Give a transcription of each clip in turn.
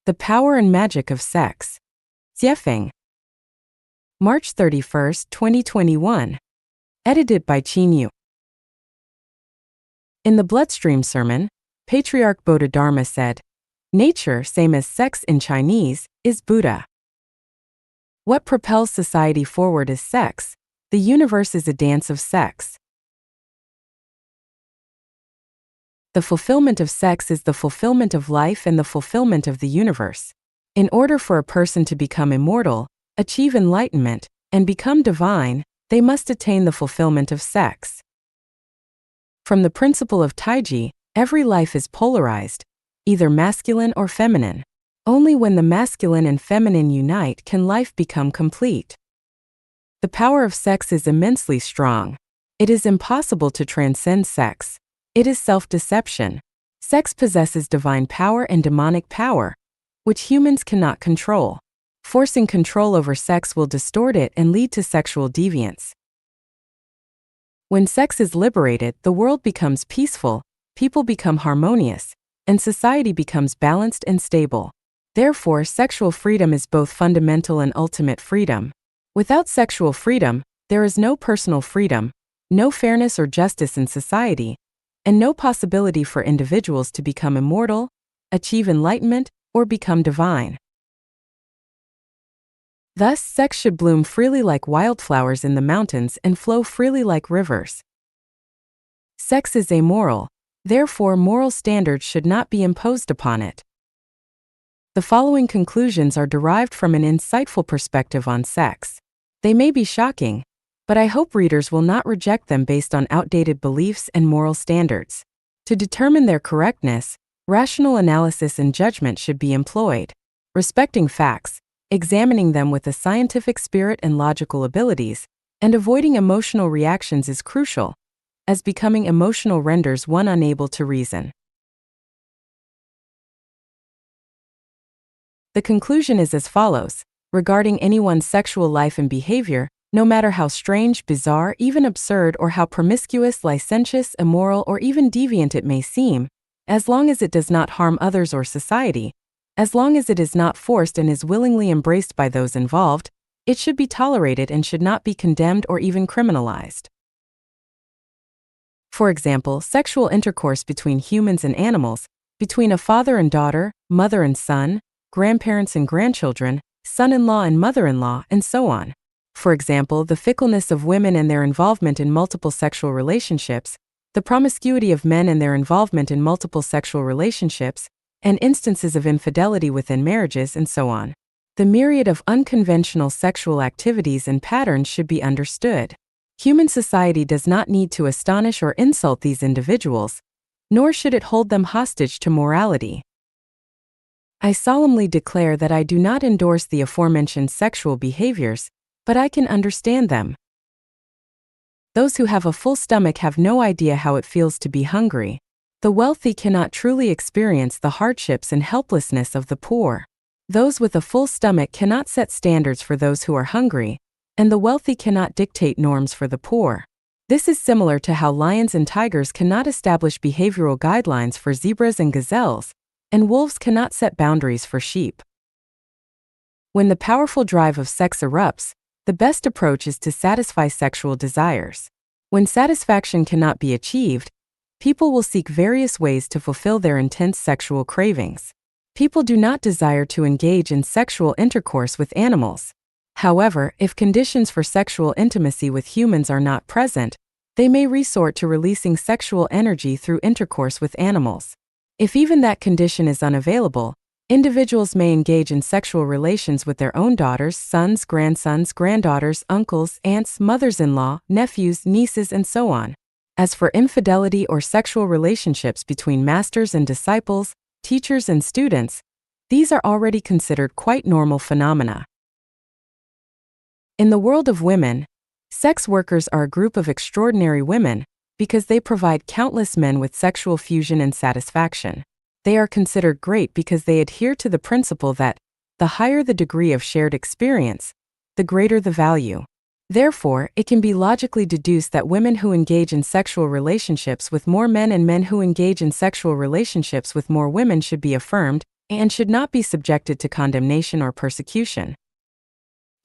The Power and Magic of Sex. Jiefeng. March 31, 2021. Edited by Qin Yu. In the Bloodstream Sermon, Patriarch Bodhidharma said, "Nature, same as sex in Chinese, is Buddha. What propels society forward is sex. The universe is a dance of sex. The fulfillment of sex is the fulfillment of life and the fulfillment of the universe. In order for a person to become immortal, achieve enlightenment, and become divine, they must attain the fulfillment of sex." From the principle of Taiji, every life is polarized, either masculine or feminine. Only when the masculine and feminine unite can life become complete. The power of sex is immensely strong. It is impossible to transcend sex. It is self-deception. Sex possesses divine power and demonic power, which humans cannot control. Forcing control over sex will distort it and lead to sexual deviance. When sex is liberated, the world becomes peaceful, people become harmonious, and society becomes balanced and stable. Therefore, sexual freedom is both fundamental and ultimate freedom. Without sexual freedom, there is no personal freedom, no fairness or justice in society, and no possibility for individuals to become immortal, achieve enlightenment, or become divine. Thus, sex should bloom freely like wildflowers in the mountains and flow freely like rivers. Sex is amoral, therefore moral standards should not be imposed upon it. The following conclusions are derived from an insightful perspective on sex. They may be shocking, but I hope readers will not reject them based on outdated beliefs and moral standards. To determine their correctness, rational analysis and judgment should be employed. Respecting facts, examining them with a scientific spirit and logical abilities, and avoiding emotional reactions is crucial, as becoming emotional renders one unable to reason. The conclusion is as follows. Regarding anyone's sexual life and behavior, no matter how strange, bizarre, even absurd, or how promiscuous, licentious, immoral, or even deviant it may seem, as long as it does not harm others or society, as long as it is not forced and is willingly embraced by those involved, it should be tolerated and should not be condemned or even criminalized. For example, sexual intercourse between humans and animals, between a father and daughter, mother and son, grandparents and grandchildren, son-in-law and mother-in-law, and so on. For example, the fickleness of women and their involvement in multiple sexual relationships, the promiscuity of men and their involvement in multiple sexual relationships, and instances of infidelity within marriages, and so on. The myriad of unconventional sexual activities and patterns should be understood. Human society does not need to astonish or insult these individuals, nor should it hold them hostage to morality. I solemnly declare that I do not endorse the aforementioned sexual behaviors, but I can understand them. Those who have a full stomach have no idea how it feels to be hungry. The wealthy cannot truly experience the hardships and helplessness of the poor. Those with a full stomach cannot set standards for those who are hungry, and the wealthy cannot dictate norms for the poor. This is similar to how lions and tigers cannot establish behavioral guidelines for zebras and gazelles, and wolves cannot set boundaries for sheep. When the powerful drive of sex erupts, the best approach is to satisfy sexual desires. When satisfaction cannot be achieved, people will seek various ways to fulfill their intense sexual cravings. People do not desire to engage in sexual intercourse with animals. However, if conditions for sexual intimacy with humans are not present, they may resort to releasing sexual energy through intercourse with animals. If even that condition is unavailable, individuals may engage in sexual relations with their own daughters, sons, grandsons, granddaughters, uncles, aunts, mothers-in-law, nephews, nieces, and so on. As for infidelity or sexual relationships between masters and disciples, teachers and students, these are already considered quite normal phenomena. In the world of women, sex workers are a group of extraordinary women because they provide countless men with sexual fusion and satisfaction. They are considered great because they adhere to the principle that the higher the degree of shared experience, the greater the value. Therefore, it can be logically deduced that women who engage in sexual relationships with more men and men who engage in sexual relationships with more women should be affirmed, and should not be subjected to condemnation or persecution.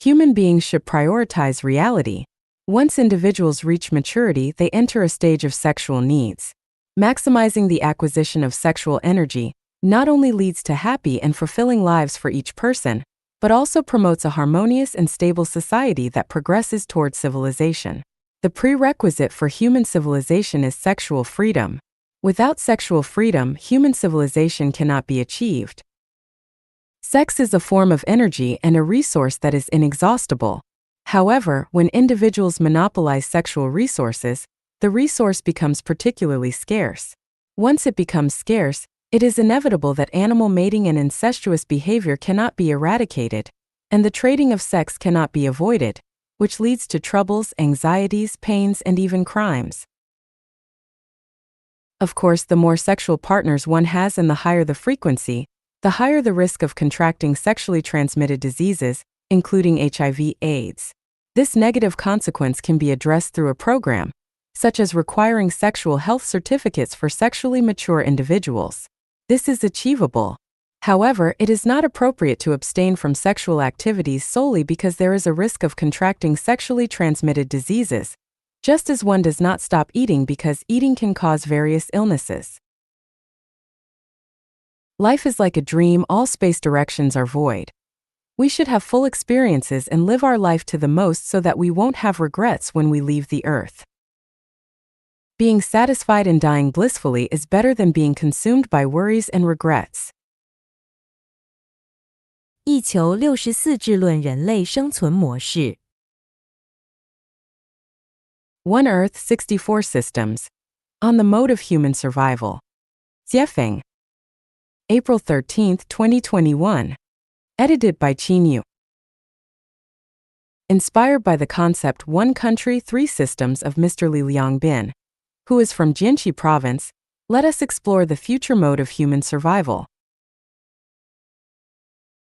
Human beings should prioritize reality. Once individuals reach maturity, they enter a stage of sexual needs. Maximizing the acquisition of sexual energy not only leads to happy and fulfilling lives for each person, but also promotes a harmonious and stable society that progresses toward civilization. The prerequisite for human civilization is sexual freedom. Without sexual freedom, human civilization cannot be achieved. Sex is a form of energy and a resource that is inexhaustible. However, when individuals monopolize sexual resources, the resource becomes particularly scarce. Once it becomes scarce, it is inevitable that animal mating and incestuous behavior cannot be eradicated, and the trading of sex cannot be avoided, which leads to troubles, anxieties, pains, and even crimes. Of course, the more sexual partners one has and the higher the frequency, the higher the risk of contracting sexually transmitted diseases, including HIV/AIDS. This negative consequence can be addressed through a program, such as requiring sexual health certificates for sexually mature individuals. This is achievable. However, it is not appropriate to abstain from sexual activities solely because there is a risk of contracting sexually transmitted diseases, just as one does not stop eating because eating can cause various illnesses. Life is like a dream, all space directions are void. We should have full experiences and live our life to the most so that we won't have regrets when we leave the earth. Being satisfied and dying blissfully is better than being consumed by worries and regrets. 一球64智论人类生存模式 One Earth 64 Systems. On the Mode of Human Survival. Xiefeng. April 13, 2021. Edited by Qin Yu. Inspired by the concept One Country, Three Systems of Mr. Li Liangbin, who is from Jianxi Province, let us explore the future mode of human survival.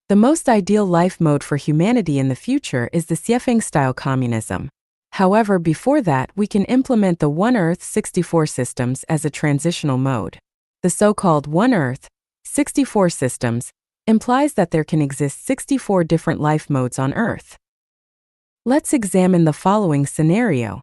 The most ideal life mode for humanity in the future is the Xiefeng-style communism. However, before that, we can implement the One Earth 64 systems as a transitional mode. The so-called One Earth 64 systems implies that there can exist 64 different life modes on Earth. Let's examine the following scenario.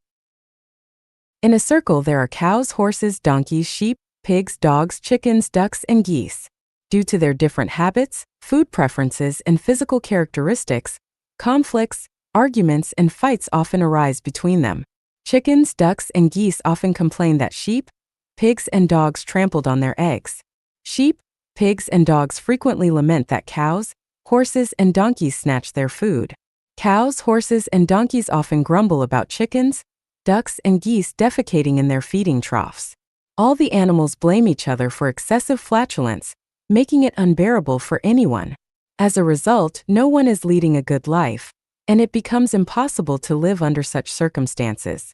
In a circle, there are cows, horses, donkeys, sheep, pigs, dogs, chickens, ducks, and geese. Due to their different habits, food preferences, and physical characteristics, conflicts, arguments, and fights often arise between them. Chickens, ducks, and geese often complain that sheep, pigs, and dogs trampled on their eggs. Sheep, pigs, and dogs frequently lament that cows, horses, and donkeys snatch their food. Cows, horses, and donkeys often grumble about chickens, ducks, and geese defecating in their feeding troughs. All the animals blame each other for excessive flatulence, making it unbearable for anyone. As a result, no one is leading a good life, and it becomes impossible to live under such circumstances.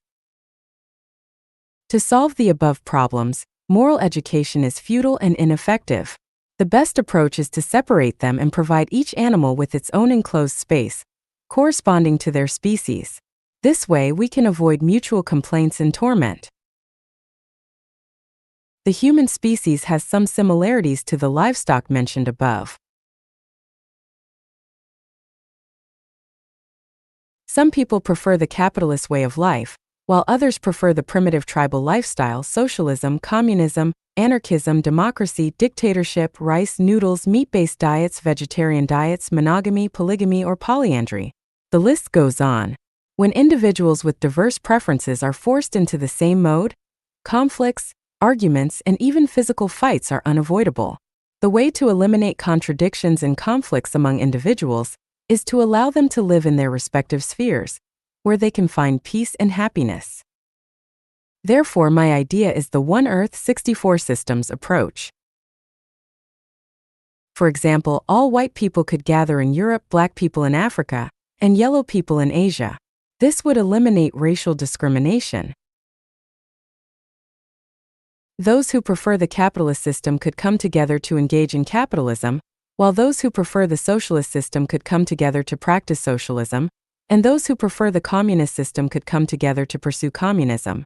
To solve the above problems, moral education is futile and ineffective. The best approach is to separate them and provide each animal with its own enclosed space, corresponding to their species. This way, we can avoid mutual complaints and torment. The human species has some similarities to the livestock mentioned above. Some people prefer the capitalist way of life, while others prefer the primitive tribal lifestyle, socialism, communism, anarchism, democracy, dictatorship, rice, noodles, meat-based diets, vegetarian diets, monogamy, polygamy, or polyandry. The list goes on. When individuals with diverse preferences are forced into the same mode, conflicts, arguments, and even physical fights are unavoidable. The way to eliminate contradictions and conflicts among individuals is to allow them to live in their respective spheres, where they can find peace and happiness. Therefore, my idea is the One Earth 64 systems approach. For example, all white people could gather in Europe, black people in Africa, and yellow people in Asia. This would eliminate racial discrimination. Those who prefer the capitalist system could come together to engage in capitalism, while those who prefer the socialist system could come together to practice socialism, and those who prefer the communist system could come together to pursue communism.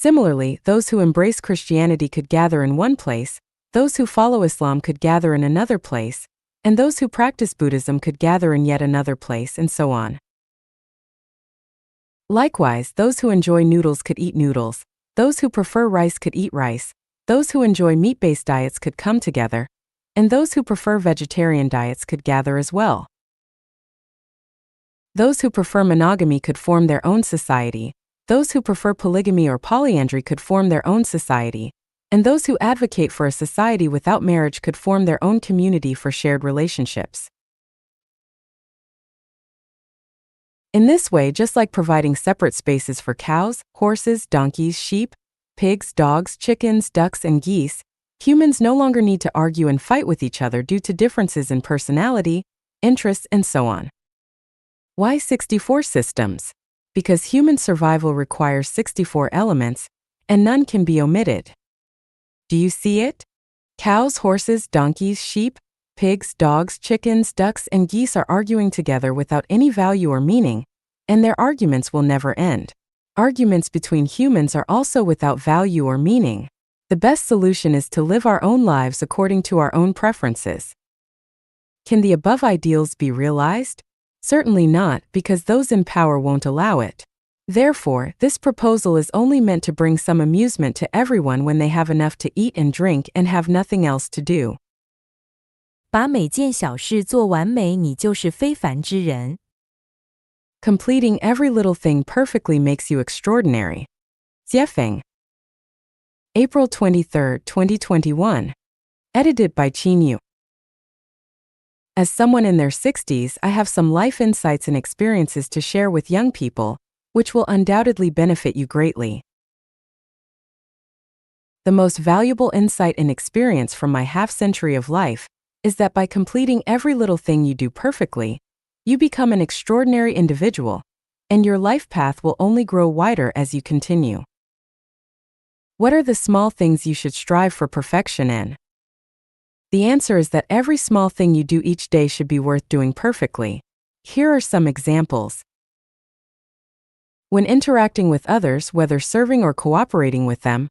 Similarly, those who embrace Christianity could gather in one place, those who follow Islam could gather in another place, and those who practice Buddhism could gather in yet another place, and so on. Likewise, those who enjoy noodles could eat noodles, those who prefer rice could eat rice, those who enjoy meat-based diets could come together, and those who prefer vegetarian diets could gather as well. Those who prefer monogamy could form their own society, those who prefer polygamy or polyandry could form their own society, and those who advocate for a society without marriage could form their own community for shared relationships. In this way, just like providing separate spaces for cows, horses, donkeys, sheep, pigs, dogs, chickens, ducks, and geese, humans no longer need to argue and fight with each other due to differences in personality, interests, and so on. Why 64 systems? Because human survival requires 64 elements, and none can be omitted. Do you see it? Cows, horses, donkeys, sheep, pigs, dogs, chickens, ducks, and geese are arguing together without any value or meaning, and their arguments will never end. Arguments between humans are also without value or meaning. The best solution is to live our own lives according to our own preferences. Can the above ideals be realized? Certainly not, because those in power won't allow it. Therefore, this proposal is only meant to bring some amusement to everyone when they have enough to eat and drink and have nothing else to do. 把每件小事做完美，你就是非凡之人。Completing every little thing perfectly makes you extraordinary. Jiefeng. April 23, 2021. Edited by Qin Yu. As someone in their 60s, I have some life insights and experiences to share with young people, which will undoubtedly benefit you greatly. The most valuable insight and experience from my half-century of life is that by completing every little thing you do perfectly, you become an extraordinary individual, and your life path will only grow wider as you continue. What are the small things you should strive for perfection in? The answer is that every small thing you do each day should be worth doing perfectly. Here are some examples. When interacting with others, whether serving or cooperating with them,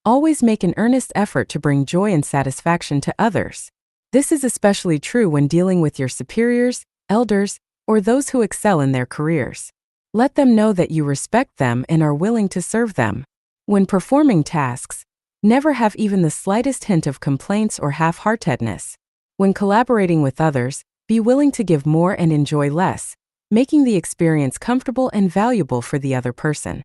always make an earnest effort to bring joy and satisfaction to others. This is especially true when dealing with your superiors, elders, or those who excel in their careers. Let them know that you respect them and are willing to serve them. When performing tasks, never have even the slightest hint of complaints or half-heartedness. When collaborating with others, be willing to give more and enjoy less, making the experience comfortable and valuable for the other person.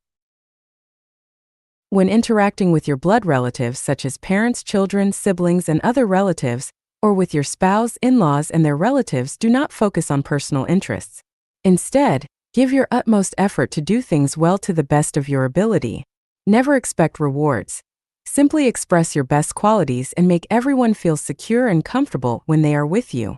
When interacting with your blood relatives such as parents, children, siblings, and other relatives, or with your spouse, in-laws, and their relatives, do not focus on personal interests. Instead, give your utmost effort to do things well to the best of your ability. Never expect rewards. Simply express your best qualities and make everyone feel secure and comfortable when they are with you.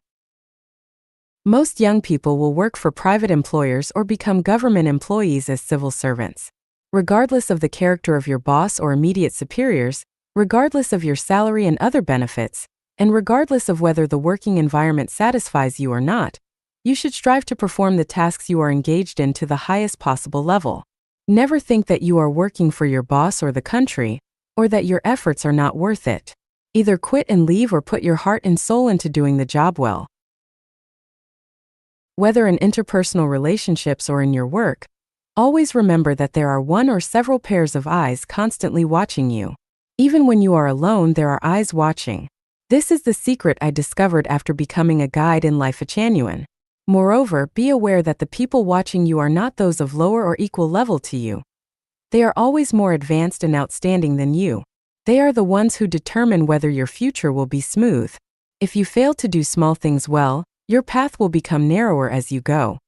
Most young people will work for private employers or become government employees as civil servants. Regardless of the character of your boss or immediate superiors, regardless of your salary and other benefits, and regardless of whether the working environment satisfies you or not, you should strive to perform the tasks you are engaged in to the highest possible level. Never think that you are working for your boss or the country, or that your efforts are not worth it. Either quit and leave or put your heart and soul into doing the job well. Whether in interpersonal relationships or in your work, always remember that there are one or several pairs of eyes constantly watching you. Even when you are alone, there are eyes watching. This is the secret I discovered after becoming a guide in Life Achanuan. Moreover, be aware that the people watching you are not those of lower or equal level to you. They are always more advanced and outstanding than you. They are the ones who determine whether your future will be smooth. If you fail to do small things well, your path will become narrower as you go.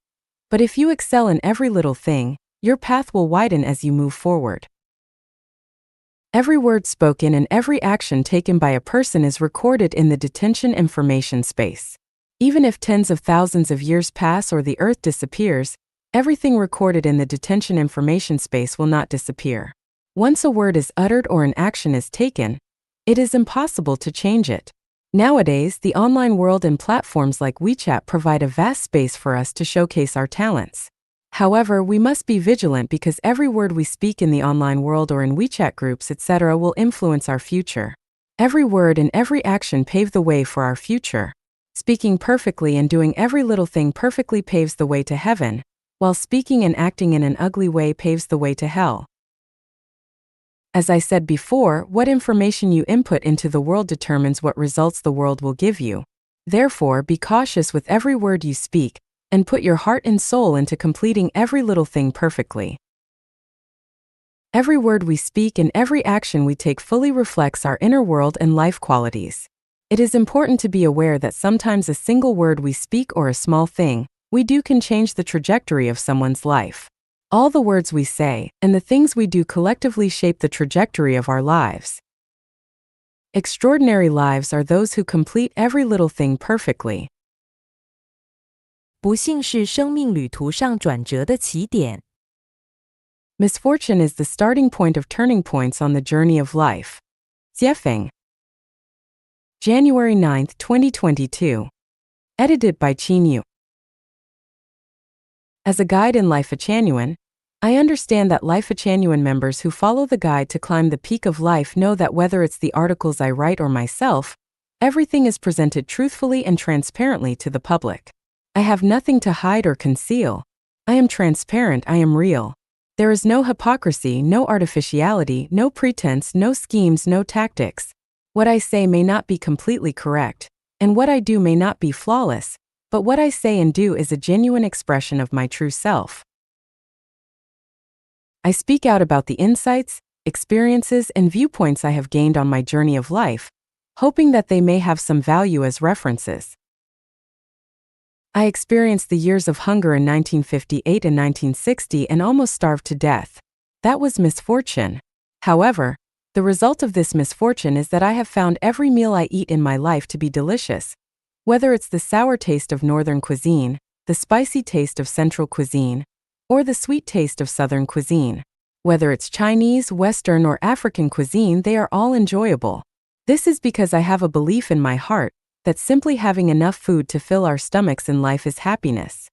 But if you excel in every little thing, your path will widen as you move forward. Every word spoken and every action taken by a person is recorded in the detention information space. Even if tens of thousands of years pass or the earth disappears, everything recorded in the detention information space will not disappear. Once a word is uttered or an action is taken, it is impossible to change it. Nowadays, the online world and platforms like WeChat provide a vast space for us to showcase our talents. However, we must be vigilant because every word we speak in the online world or in WeChat groups, etc., will influence our future. Every word and every action pave the way for our future. Speaking perfectly and doing every little thing perfectly paves the way to heaven, while speaking and acting in an ugly way paves the way to hell. As I said before, what information you input into the world determines what results the world will give you. Therefore, be cautious with every word you speak, and put your heart and soul into completing every little thing perfectly. Every word we speak and every action we take fully reflects our inner world and life qualities. It is important to be aware that sometimes a single word we speak or a small thing we do can change the trajectory of someone's life. All the words we say and the things we do collectively shape the trajectory of our lives. Extraordinary lives are those who complete every little thing perfectly. 不幸是生命旅途上转折的起点。Misfortune is the starting point of turning points on the journey of life. Jiefeng. January 9, 2022. Edited by Qin Yu. As a guide in Life Achanuan, I understand that Life Achanuan members who follow the guide to climb the peak of life know that whether it's the articles I write or myself, everything is presented truthfully and transparently to the public. I have nothing to hide or conceal. I am transparent, I am real. There is no hypocrisy, no artificiality, no pretense, no schemes, no tactics. What I say may not be completely correct, and what I do may not be flawless, but what I say and do is a genuine expression of my true self. I speak out about the insights, experiences, and viewpoints I have gained on my journey of life, hoping that they may have some value as references. I experienced the years of hunger in 1958 and 1960 and almost starved to death. That was misfortune. However, the result of this misfortune is that I have found every meal I eat in my life to be delicious, whether it's the sour taste of Northern cuisine, the spicy taste of Central cuisine, or the sweet taste of Southern cuisine. Whether it's Chinese, Western, or African cuisine, they are all enjoyable. This is because I have a belief in my heart that simply having enough food to fill our stomachs in life is happiness.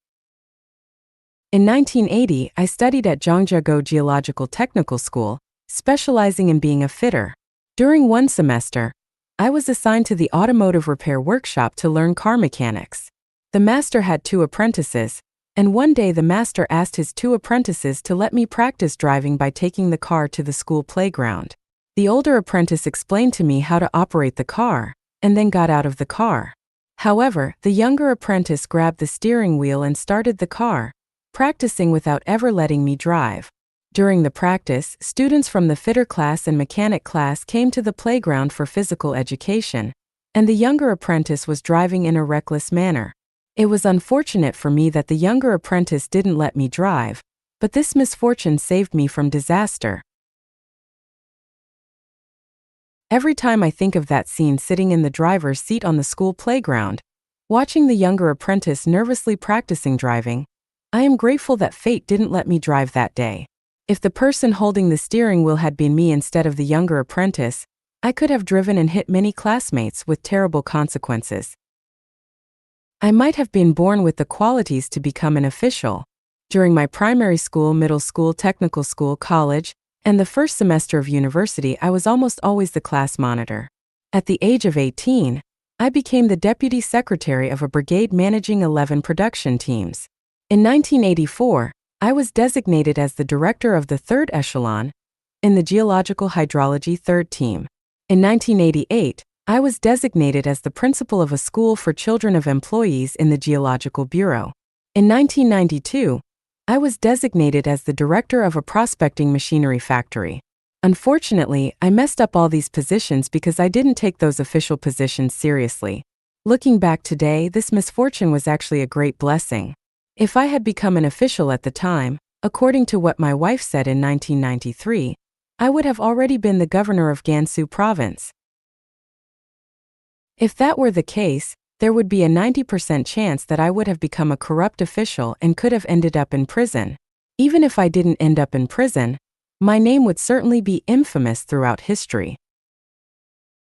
In 1980, I studied at Zhangjiago Geological Technical School, specializing in being a fitter. During one semester, I was assigned to the automotive repair workshop to learn car mechanics. The master had 2 apprentices, and one day the master asked his 2 apprentices to let me practice driving by taking the car to the school playground. The older apprentice explained to me how to operate the car, and then got out of the car. However, the younger apprentice grabbed the steering wheel and started the car, practicing without ever letting me drive. During the practice, students from the fitter class and mechanic class came to the playground for physical education, and the younger apprentice was driving in a reckless manner. It was unfortunate for me that the younger apprentice didn't let me drive, but this misfortune saved me from disaster. Every time I think of that scene sitting in the driver's seat on the school playground, watching the younger apprentice nervously practicing driving, I am grateful that fate didn't let me drive that day. If the person holding the steering wheel had been me instead of the younger apprentice, I could have driven and hit many classmates with terrible consequences. I might have been born with the qualities to become an official. During my primary school, middle school, technical school, college, and the first semester of university, I was almost always the class monitor. At the age of 18, I became the deputy secretary of a brigade managing 11 production teams. In 1984, I was designated as the director of the 3rd echelon in the geological hydrology 3rd team. In 1988, I was designated as the principal of a school for children of employees in the Geological Bureau. In 1992, I was designated as the director of a prospecting machinery factory. Unfortunately, I messed up all these positions because I didn't take those official positions seriously. Looking back today, this misfortune was actually a great blessing. If I had become an official at the time, according to what my wife said in 1993, I would have already been the governor of Gansu province. If that were the case, there would be a 90% chance that I would have become a corrupt official and could have ended up in prison. Even if I didn't end up in prison, my name would certainly be infamous throughout history.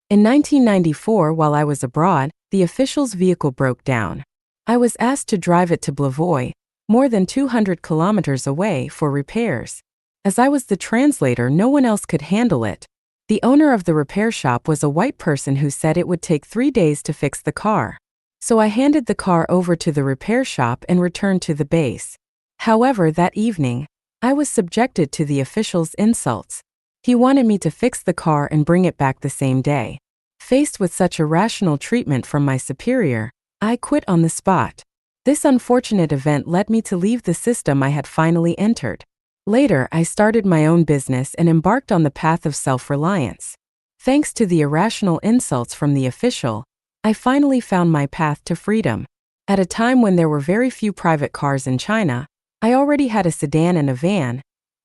In 1994, while I was abroad, the official's vehicle broke down. I was asked to drive it to Blavoy, more than 200 kilometers away, for repairs. As I was the translator, no one else could handle it. The owner of the repair shop was a white person who said it would take 3 days to fix the car. So I handed the car over to the repair shop and returned to the base. However, that evening, I was subjected to the official's insults. He wanted me to fix the car and bring it back the same day. Faced with such irrational treatment from my superior, I quit on the spot. This unfortunate event led me to leave the system I had finally entered. Later, I started my own business and embarked on the path of self-reliance. Thanks to the irrational insults from the official, I finally found my path to freedom. At a time when there were very few private cars in China, I already had a sedan and a van,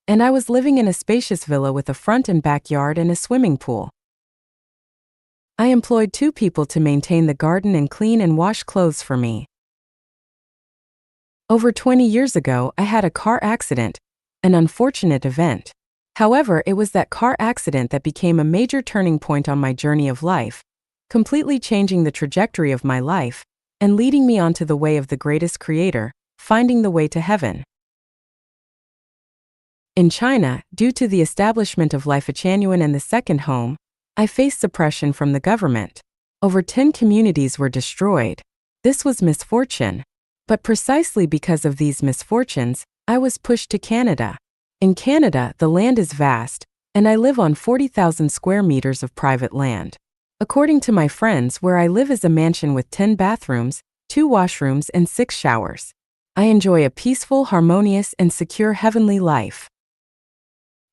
and I was living in a spacious villa with a front and backyard and a swimming pool. I employed 2 people to maintain the garden and clean and wash clothes for me. Over 20 years ago, I had a car accident, an unfortunate event. However, it was that car accident that became a major turning point on my journey of life, completely changing the trajectory of my life and leading me onto the way of the greatest creator, finding the way to heaven. In China, due to the establishment of Life Genuine and the second home, I faced suppression from the government. Over 10 communities were destroyed. This was misfortune. But precisely because of these misfortunes, I was pushed to Canada. In Canada, the land is vast, and I live on 40,000 square meters of private land. According to my friends, where I live is a mansion with 10 bathrooms, 2 washrooms, and 6 showers. I enjoy a peaceful, harmonious, and secure heavenly life.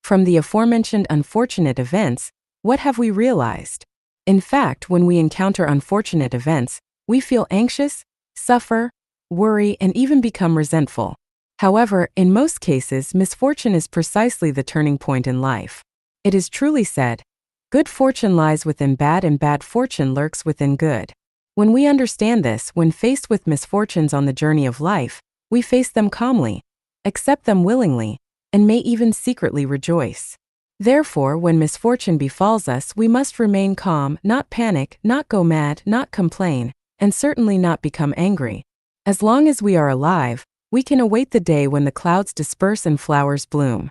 From the aforementioned unfortunate events, what have we realized? In fact, when we encounter unfortunate events, we feel anxious, suffer, worry, and even become resentful. However, in most cases, misfortune is precisely the turning point in life. It is truly said, good fortune lies within bad and bad fortune lurks within good. When we understand this, when faced with misfortunes on the journey of life, we face them calmly, accept them willingly, and may even secretly rejoice. Therefore, when misfortune befalls us, we must remain calm, not panic, not go mad, not complain, and certainly not become angry. As long as we are alive, we can await the day when the clouds disperse and flowers bloom.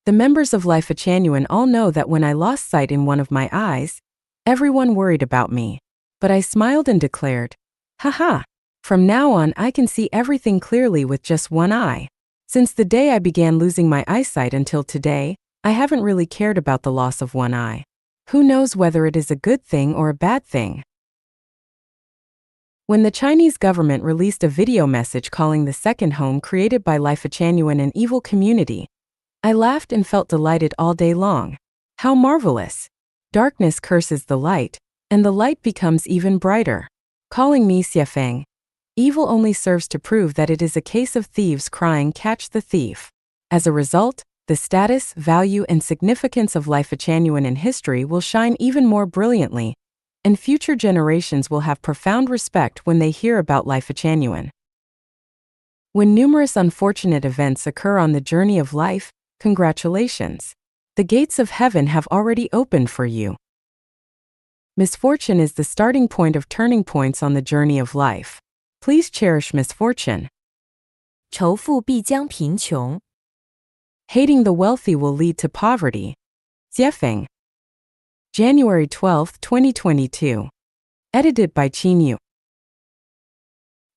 The members of Life Genuine all know that when I lost sight in one of my eyes, everyone worried about me. But I smiled and declared, "Haha! From now on I can see everything clearly with just one eye." Since the day I began losing my eyesight until today, I haven't really cared about the loss of one eye. Who knows whether it is a good thing or a bad thing? When the Chinese government released a video message calling the second home created by Life Genuine an evil community, I laughed and felt delighted all day long. How marvelous! Darkness curses the light, and the light becomes even brighter. Calling me Xiefeng, evil only serves to prove that it is a case of thieves crying, "Catch the thief." As a result, the status, value, and significance of Life Genuine in history will shine even more brilliantly, and future generations will have profound respect when they hear about Life Genuine. When numerous unfortunate events occur on the journey of life, congratulations! The gates of heaven have already opened for you. Misfortune is the starting point of turning points on the journey of life. Please cherish misfortune. 仇富必将贫穷。 Hating the wealthy will lead to poverty. Jiefeng. January 12, 2022. Edited by Qin Yu.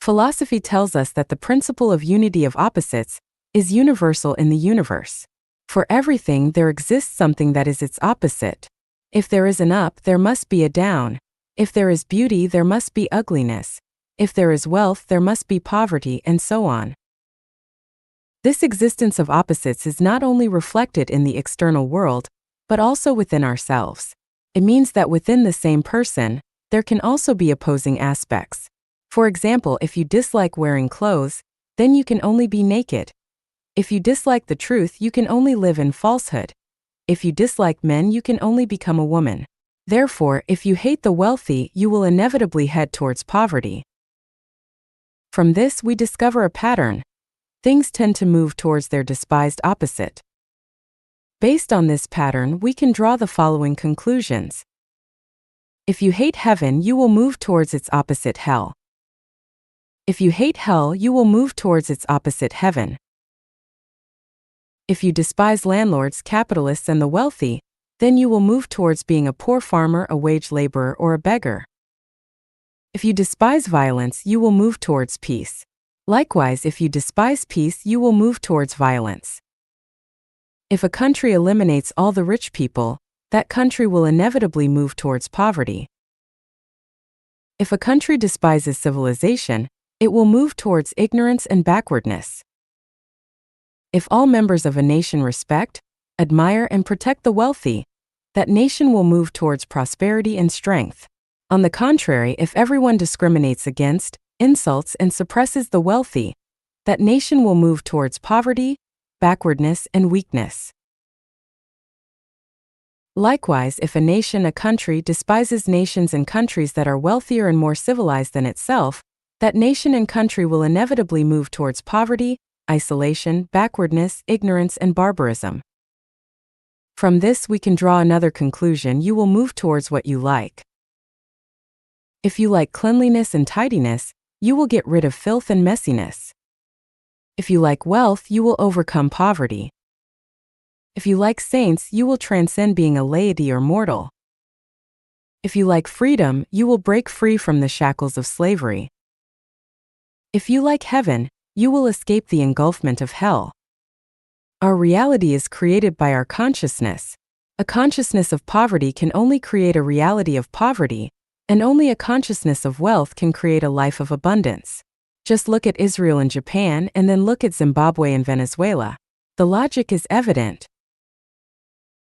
Philosophy tells us that the principle of unity of opposites is universal in the universe. For everything there exists something that is its opposite. If there is an up, there must be a down. If there is beauty, there must be ugliness. If there is wealth, there must be poverty, and so on. This existence of opposites is not only reflected in the external world, but also within ourselves. It means that within the same person, there can also be opposing aspects. For example, if you dislike wearing clothes, then you can only be naked. If you dislike the truth, you can only live in falsehood. If you dislike men, you can only become a woman. Therefore, if you hate the wealthy, you will inevitably head towards poverty. From this, we discover a pattern. Things tend to move towards their despised opposite. Based on this pattern, we can draw the following conclusions. If you hate heaven, you will move towards its opposite, hell. If you hate hell, you will move towards its opposite, heaven. If you despise landlords, capitalists, and the wealthy, then you will move towards being a poor farmer, a wage laborer, or a beggar. If you despise violence, you will move towards peace. Likewise, if you despise peace, you will move towards violence. If a country eliminates all the rich people, that country will inevitably move towards poverty. If a country despises civilization, it will move towards ignorance and backwardness. If all members of a nation respect, admire, and protect the wealthy, that nation will move towards prosperity and strength. On the contrary, if everyone discriminates against, insults, and suppresses the wealthy, that nation will move towards poverty, backwardness, and weakness. Likewise, if a nation, a country, despises nations and countries that are wealthier and more civilized than itself, that nation and country will inevitably move towards poverty, isolation, backwardness, ignorance, and barbarism. From this we can draw another conclusion: you will move towards what you like. If you like cleanliness and tidiness, you will get rid of filth and messiness. If you like wealth, you will overcome poverty. If you like saints, you will transcend being a laity or mortal. If you like freedom, you will break free from the shackles of slavery. If you like heaven, you will escape the engulfment of hell. Our reality is created by our consciousness. A consciousness of poverty can only create a reality of poverty, and only a consciousness of wealth can create a life of abundance. Just look at Israel and Japan, and then look at Zimbabwe and Venezuela. The logic is evident.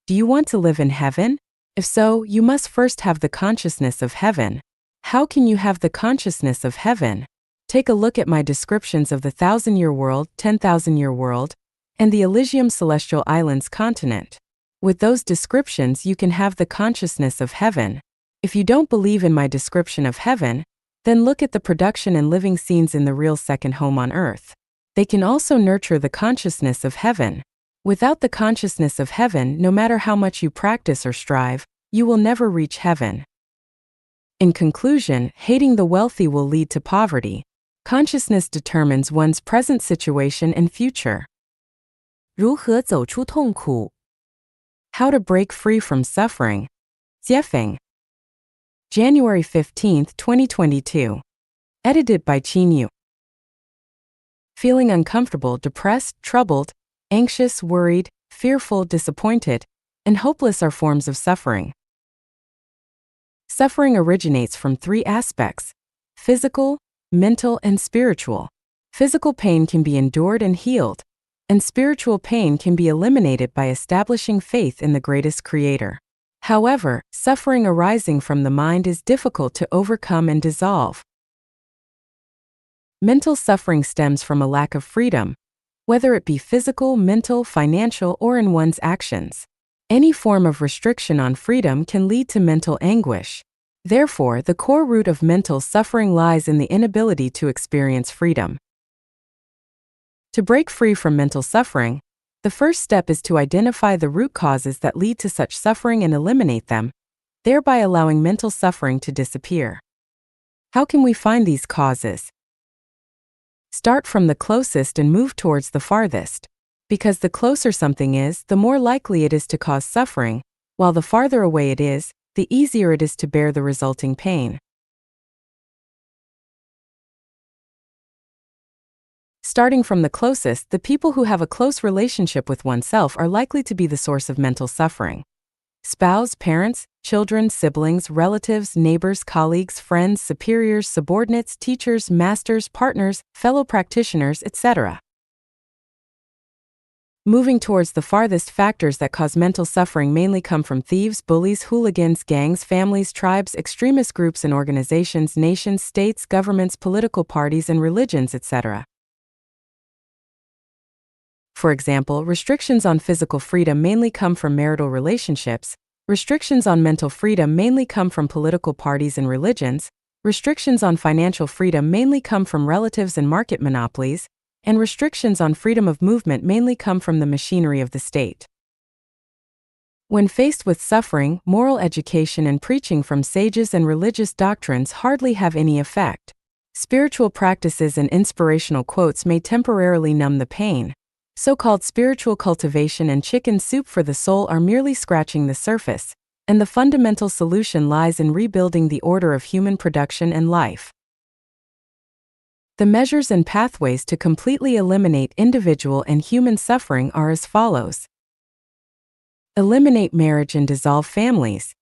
Do you want to live in heaven? If so, you must first have the consciousness of heaven. How can you have the consciousness of heaven? Take a look at my descriptions of the 1,000-year world, 10,000-year world, and the Elysium Celestial Islands continent. With those descriptions, you can have the consciousness of heaven. If you don't believe in my description of heaven, then look at the production and living scenes in the real second home on earth. They can also nurture the consciousness of heaven. Without the consciousness of heaven, no matter how much you practice or strive, you will never reach heaven. In conclusion, hating the wealthy will lead to poverty. Consciousness determines one's present situation and future. 如何走出痛苦？ How to break free from suffering. 解放. January 15, 2022. Edited by Qin Yu. Feeling uncomfortable, depressed, troubled, anxious, worried, fearful, disappointed, and hopeless are forms of suffering. Suffering originates from three aspects: physical, mental, and spiritual. Physical pain can be endured and healed, and spiritual pain can be eliminated by establishing faith in the greatest creator. However, suffering arising from the mind is difficult to overcome and dissolve. Mental suffering stems from a lack of freedom, whether it be physical, mental, financial, or in one's actions. Any form of restriction on freedom can lead to mental anguish. Therefore, the core root of mental suffering lies in the inability to experience freedom. To break free from mental suffering, the first step is to identify the root causes that lead to such suffering and eliminate them, thereby allowing mental suffering to disappear. How can we find these causes? Start from the closest and move towards the farthest. Because the closer something is, the more likely it is to cause suffering, while the farther away it is, the easier it is to bear the resulting pain. Starting from the closest, the people who have a close relationship with oneself are likely to be the source of mental suffering. Spouse, parents, children, siblings, relatives, neighbors, colleagues, friends, superiors, subordinates, teachers, masters, partners, fellow practitioners, etc. Moving towards the farthest, factors that cause mental suffering mainly come from thieves, bullies, hooligans, gangs, families, tribes, extremist groups and organizations, nations, states, governments, political parties, and religions, etc. For example, restrictions on physical freedom mainly come from marital relationships, restrictions on mental freedom mainly come from political parties and religions, restrictions on financial freedom mainly come from relatives and market monopolies, and restrictions on freedom of movement mainly come from the machinery of the state. When faced with suffering, moral education and preaching from sages and religious doctrines hardly have any effect. Spiritual practices and inspirational quotes may temporarily numb the pain. So-called spiritual cultivation and chicken soup for the soul are merely scratching the surface, and the fundamental solution lies in rebuilding the order of human production and life. The measures and pathways to completely eliminate individual and human suffering are as follows. Eliminate marriage and dissolve families.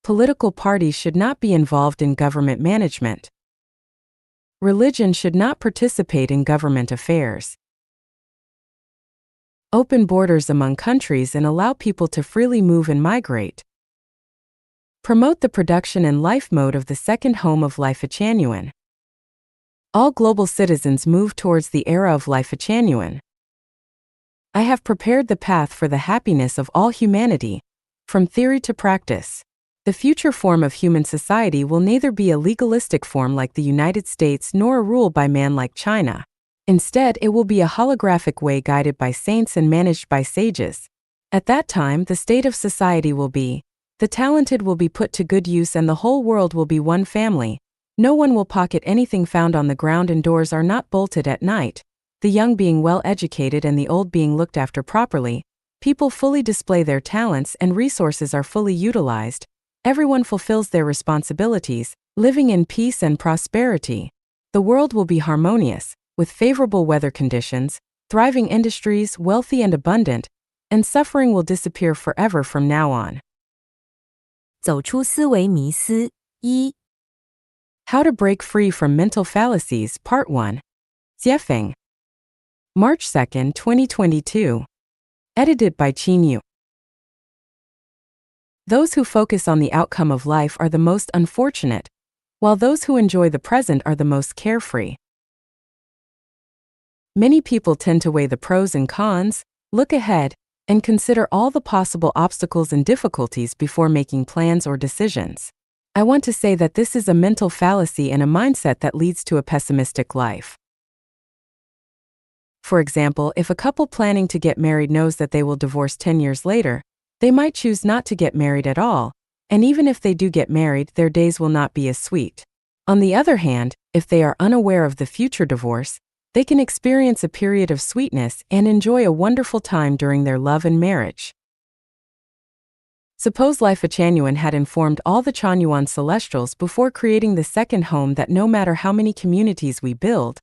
Political parties should not be involved in government management. Religion should not participate in government affairs. Open borders among countries and allow people to freely move and migrate. Promote the production and life mode of the second home of Life Genuine. All global citizens move towards the era of Life Genuine. I have prepared the path for the happiness of all humanity, from theory to practice. The future form of human society will neither be a legalistic form like the United States nor a rule by man like China. Instead, it will be a holographic way guided by saints and managed by sages. At that time, the state of society will be, the talented will be put to good use and the whole world will be one family. No one will pocket anything found on the ground and doors are not bolted at night. The young being well educated and the old being looked after properly. People fully display their talents and resources are fully utilized. Everyone fulfills their responsibilities, living in peace and prosperity. The world will be harmonious, with favorable weather conditions, thriving industries, wealthy and abundant, and suffering will disappear forever from now on. 走出思维迷思一 How to break free from mental fallacies, Part 1. Jiefeng. March 2, 2022. Edited by Qin Yu. Those who focus on the outcome of life are the most unfortunate, while those who enjoy the present are the most carefree. Many people tend to weigh the pros and cons, look ahead, and consider all the possible obstacles and difficulties before making plans or decisions. I want to say that this is a mental fallacy and a mindset that leads to a pessimistic life. For example, if a couple planning to get married knows that they will divorce 10 years later, they might choose not to get married at all, and even if they do get married, their days will not be as sweet. On the other hand, if they are unaware of the future divorce, they can experience a period of sweetness and enjoy a wonderful time during their love and marriage. Suppose Life Genuine had informed all the Chanyuan Celestials before creating the second home that no matter how many communities we build,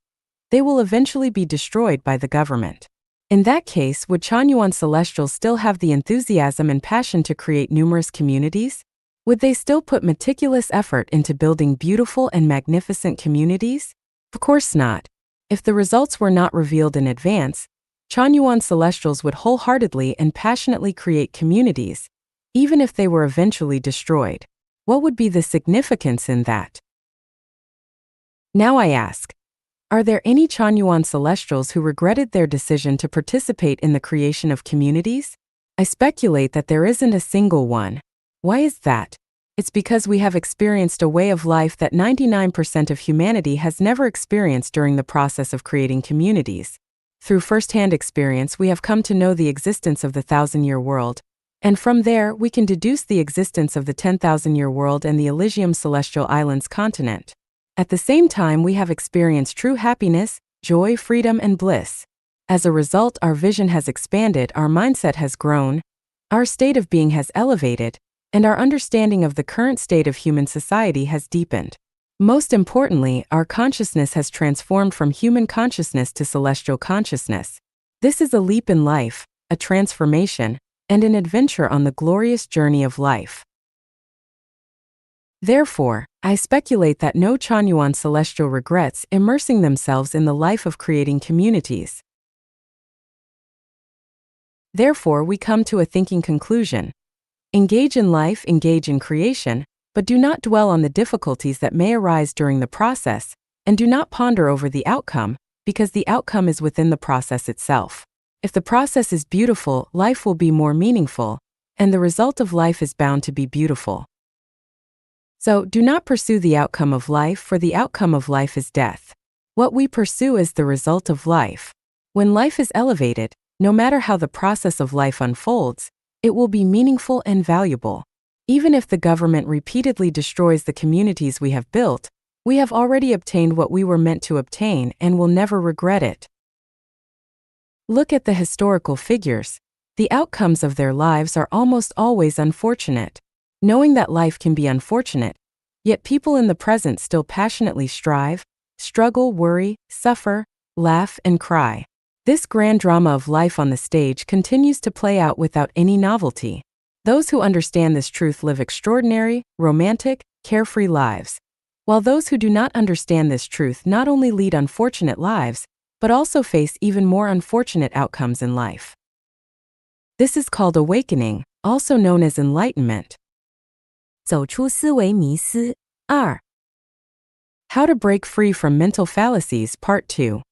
they will eventually be destroyed by the government. In that case, would Chanyuan Celestials still have the enthusiasm and passion to create numerous communities? Would they still put meticulous effort into building beautiful and magnificent communities? Of course not. If the results were not revealed in advance, Chanyuan Celestials would wholeheartedly and passionately create communities, even if they were eventually destroyed. What would be the significance in that? Now I ask, are there any Chanyuan Celestials who regretted their decision to participate in the creation of communities? I speculate that there isn't a single one. Why is that? It's because we have experienced a way of life that 99% of humanity has never experienced during the process of creating communities. Through first-hand experience, we have come to know the existence of the 1,000-year world, and from there we can deduce the existence of the 10,000-year world and the Elysium Celestial Islands continent. At the same time, we have experienced true happiness, joy, freedom, and bliss. As a result, our vision has expanded, our mindset has grown, our state of being has elevated, and our understanding of the current state of human society has deepened. Most importantly, our consciousness has transformed from human consciousness to celestial consciousness. This is a leap in life, a transformation, and an adventure on the glorious journey of life. Therefore, I speculate that no Chanyuan Celestial regrets immersing themselves in the life of creating communities. Therefore, we come to a thinking conclusion. Engage in life, engage in creation, but do not dwell on the difficulties that may arise during the process, and do not ponder over the outcome, because the outcome is within the process itself. If the process is beautiful, life will be more meaningful, and the result of life is bound to be beautiful. So, do not pursue the outcome of life, for the outcome of life is death. What we pursue is the result of life. When life is elevated, no matter how the process of life unfolds, it will be meaningful and valuable. Even if the government repeatedly destroys the communities we have built, We have already obtained what we were meant to obtain and will never regret it. Look at the historical figures. The outcomes of their lives are almost always unfortunate. Knowing that life can be unfortunate, yet people in the present still passionately strive, struggle, worry, suffer, laugh, and cry. This grand drama of life on the stage continues to play out without any novelty. Those who understand this truth live extraordinary, romantic, carefree lives, while those who do not understand this truth not only lead unfortunate lives, but also face even more unfortunate outcomes in life. This is called awakening, also known as enlightenment. 走出思维迷思。2. How to break free from mental fallacies, Part 2.